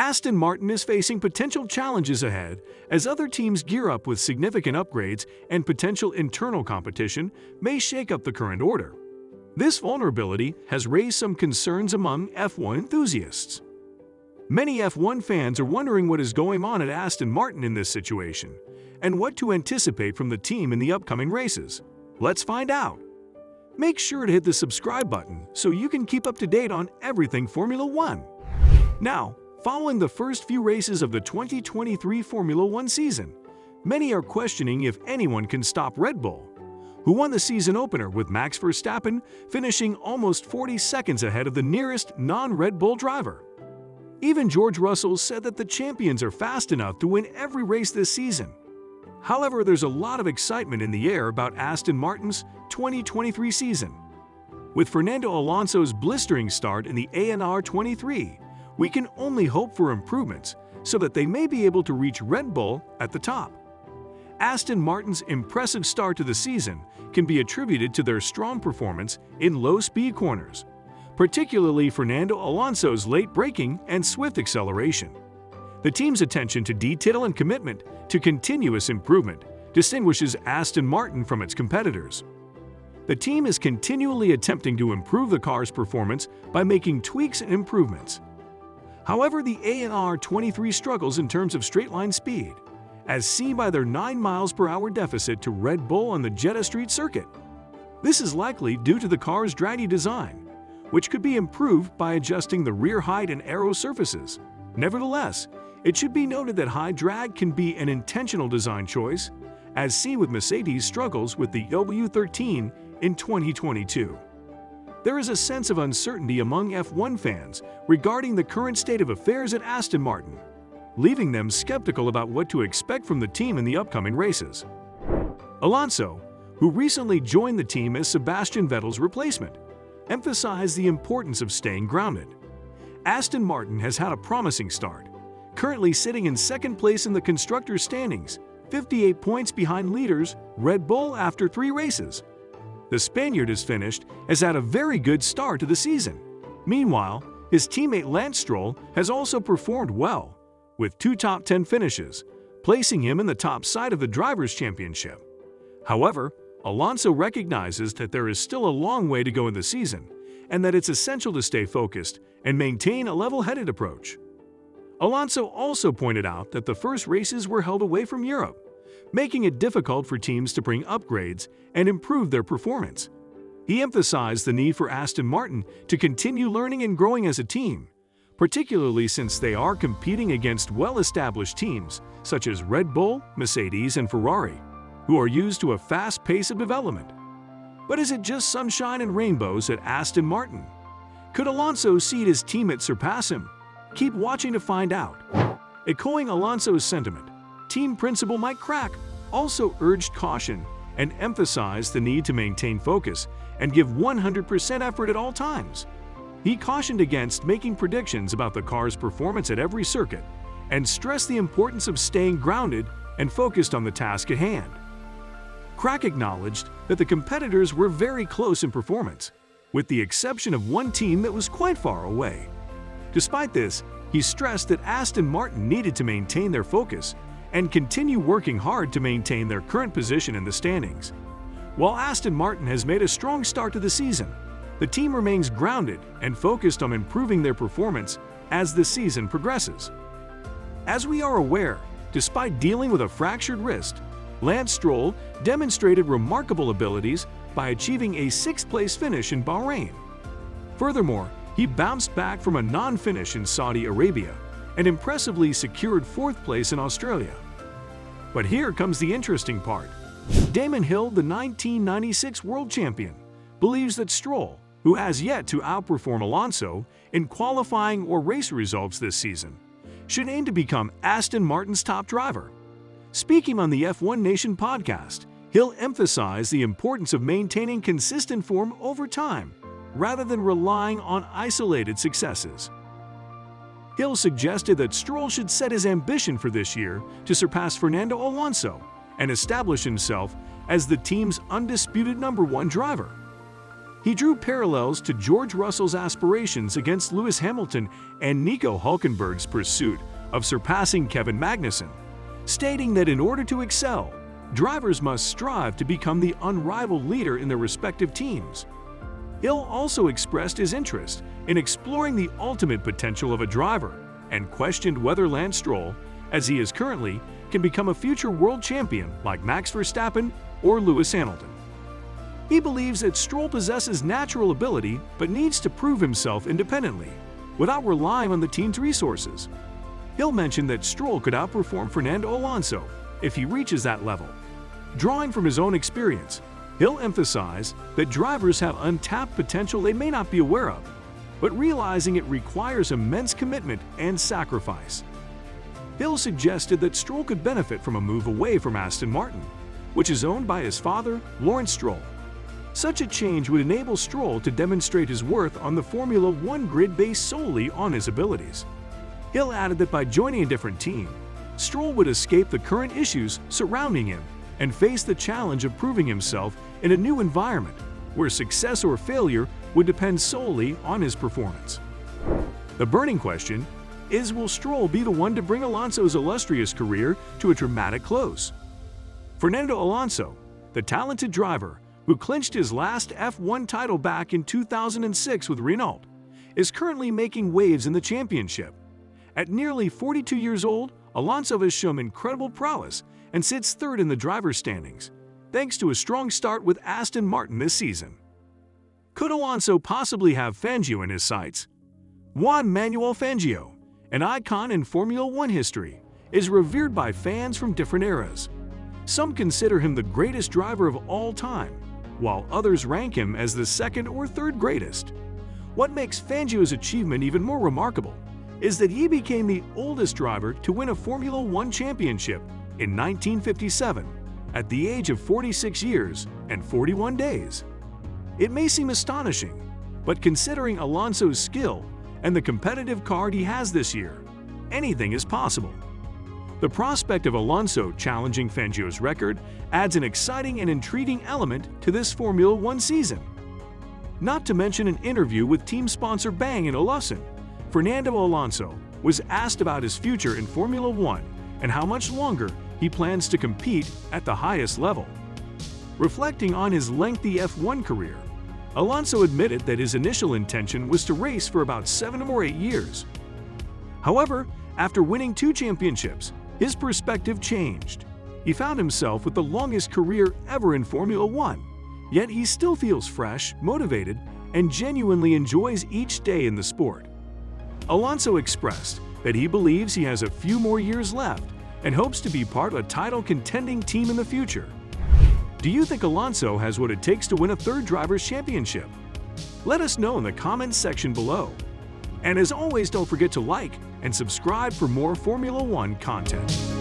Aston Martin is facing potential challenges ahead as other teams gear up with significant upgrades and potential internal competition may shake up the current order. This vulnerability has raised some concerns among F1 enthusiasts. Many F1 fans are wondering what is going on at Aston Martin in this situation and what to anticipate from the team in the upcoming races. Let's find out. Make sure to hit the subscribe button so you can keep up to date on everything Formula One. Now, following the first few races of the 2023 Formula One season, many are questioning if anyone can stop Red Bull, who won the season opener with Max Verstappen finishing almost 40 seconds ahead of the nearest non-Red Bull driver. Even George Russell said that the champions are fast enough to win every race this season. However, there's a lot of excitement in the air about Aston Martin's 2023 season. With Fernando Alonso's blistering start in the ANR 23, we can only hope for improvements so that they may be able to reach Red Bull at the top. Aston Martin's impressive start to the season can be attributed to their strong performance in low-speed corners, particularly Fernando Alonso's late braking and swift acceleration. The team's attention to detail and commitment to continuous improvement distinguishes Aston Martin from its competitors. The team is continually attempting to improve the car's performance by making tweaks and improvements. However, the ANR 23 struggles in terms of straight-line speed, as seen by their 9 mph deficit to Red Bull on the Jeddah Street circuit. This is likely due to the car's draggy design, which could be improved by adjusting the rear height and aero surfaces. Nevertheless, it should be noted that high drag can be an intentional design choice, as seen with Mercedes' struggles with the W13 in 2022. There is a sense of uncertainty among F1 fans regarding the current state of affairs at Aston Martin, leaving them skeptical about what to expect from the team in the upcoming races. Alonso, who recently joined the team as Sebastian Vettel's replacement, emphasized the importance of staying grounded. Aston Martin has had a promising start, currently sitting in second place in the constructors' standings, 58 points behind leaders Red Bull after 3 races. The Spaniard has had a very good start to the season. Meanwhile, his teammate Lance Stroll has also performed well, with 2 top 10 finishes, placing him in the top side of the Drivers' Championship. However, Alonso recognizes that there is still a long way to go in the season, and that it's essential to stay focused and maintain a level-headed approach. Alonso also pointed out that the first races were held away from Europe, making it difficult for teams to bring upgrades and improve their performance. He emphasized the need for Aston Martin to continue learning and growing as a team, particularly since they are competing against well-established teams such as Red Bull, Mercedes, and Ferrari, who are used to a fast pace of development. But is it just sunshine and rainbows at Aston Martin? Could Alonso see his teammates surpass him? Keep watching to find out. Echoing Alonso's sentiment, team principal Mike Crack also urged caution and emphasized the need to maintain focus and give 100% effort at all times. He cautioned against making predictions about the car's performance at every circuit and stressed the importance of staying grounded and focused on the task at hand. Crack acknowledged that the competitors were very close in performance, with the exception of one team that was quite far away. Despite this, he stressed that Aston Martin needed to maintain their focus and continue working hard to maintain their current position in the standings. While Aston Martin has made a strong start to the season, the team remains grounded and focused on improving their performance as the season progresses. As we are aware, despite dealing with a fractured wrist, Lance Stroll demonstrated remarkable abilities by achieving a 6th-place finish in Bahrain. Furthermore, he bounced back from a non-finish in Saudi Arabia and impressively secured 4th place in Australia. But here comes the interesting part. Damon Hill, the 1996 world champion, believes that Stroll, who has yet to outperform Alonso in qualifying or race results this season, should aim to become Aston Martin's top driver. Speaking on the F1 Nation podcast, Hill emphasized the importance of maintaining consistent form over time, rather than relying on isolated successes. Hill suggested that Stroll should set his ambition for this year to surpass Fernando Alonso and establish himself as the team's undisputed #1 driver. He drew parallels to George Russell's aspirations against Lewis Hamilton and Nico Hülkenberg's pursuit of surpassing Kevin Magnussen, stating that in order to excel, drivers must strive to become the unrivaled leader in their respective teams. Hill also expressed his interest in exploring the ultimate potential of a driver and questioned whether Lance Stroll, as he is currently, can become a future world champion like Max Verstappen or Lewis Hamilton. He believes that Stroll possesses natural ability but needs to prove himself independently, without relying on the team's resources. Hill mentioned that Stroll could outperform Fernando Alonso if he reaches that level. Drawing from his own experience, Hill emphasized that drivers have untapped potential they may not be aware of, but realizing it requires immense commitment and sacrifice. Hill suggested that Stroll could benefit from a move away from Aston Martin, which is owned by his father, Lance Stroll. Such a change would enable Stroll to demonstrate his worth on the Formula One grid based solely on his abilities. Hill added that by joining a different team, Stroll would escape the current issues surrounding him and face the challenge of proving himself in a new environment where success or failure would depend solely on his performance. The burning question is, will Stroll be the one to bring Alonso's illustrious career to a dramatic close? Fernando Alonso, the talented driver who clinched his last F1 title back in 2006 with Renault, is currently making waves in the championship. At nearly 42 years old, Alonso has shown incredible prowess and sits third in the driver's standings, thanks to a strong start with Aston Martin this season. Could Alonso possibly have Fangio in his sights? Juan Manuel Fangio, an icon in Formula One history, is revered by fans from different eras. Some consider him the greatest driver of all time, while others rank him as the second or third greatest. What makes Fangio's achievement even more remarkable is that he became the oldest driver to win a Formula One championship in 1957 at the age of 46 years and 41 days. It may seem astonishing, but considering Alonso's skill and the competitive card he has this year, anything is possible. The prospect of Alonso challenging Fangio's record adds an exciting and intriguing element to this Formula One season. Not to mention an interview with team sponsor Bang & Olufsen, Fernando Alonso was asked about his future in Formula One and how much longer he plans to compete at the highest level. Reflecting on his lengthy F1 career, Alonso admitted that his initial intention was to race for about 7 or 8 years. However, after winning 2 championships, his perspective changed. He found himself with the longest career ever in Formula One, yet he still feels fresh, motivated, and genuinely enjoys each day in the sport. Alonso expressed that he believes he has a few more years left and hopes to be part of a title-contending team in the future. Do you think Alonso has what it takes to win a third Drivers' Championship? Let us know in the comments section below. And as always, don't forget to like and subscribe for more Formula One content.